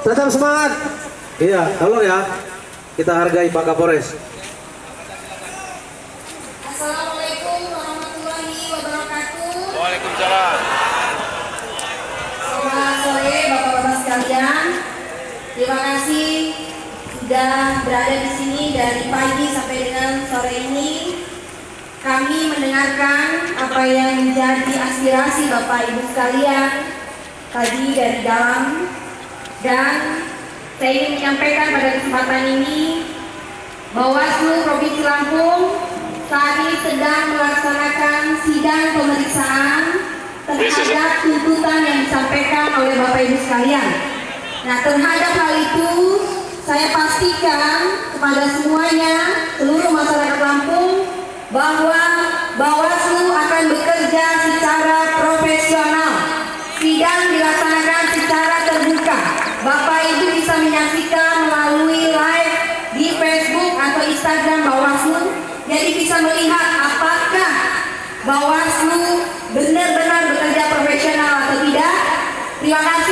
Tetap semangat. Iya, tolong ya. Kita hargai Pak Kapolres. Assalamualaikum warahmatullahi wabarakatuh. Waalaikumsalam. Selamat sore Bapak-bapak sekalian. Terima kasih sudah berada di sini dari pagi sampai dengan sore ini. Kami mendengarkan apa yang menjadi aspirasi Bapak Ibu sekalian tadi dari dalam, dan saya ingin menyampaikan pada kesempatan ini Bawaslu Provinsi Lampung saat ini sedang melaksanakan sidang pemeriksaan terhadap tuntutan yang disampaikan oleh Bapak Ibu sekalian. Nah, terhadap hal itu saya pastikan kepada semuanya, seluruh masyarakat Lampung, bahwa Bawaslu akan bekerja secara profesional. Sidang dilaksanakan secara terbuka. Bapak Ibu bisa menyaksikan melalui live di Facebook atau Instagram Bawaslu. Jadi bisa melihat apakah Bawaslu benar-benar bekerja profesional atau tidak. Terima kasih.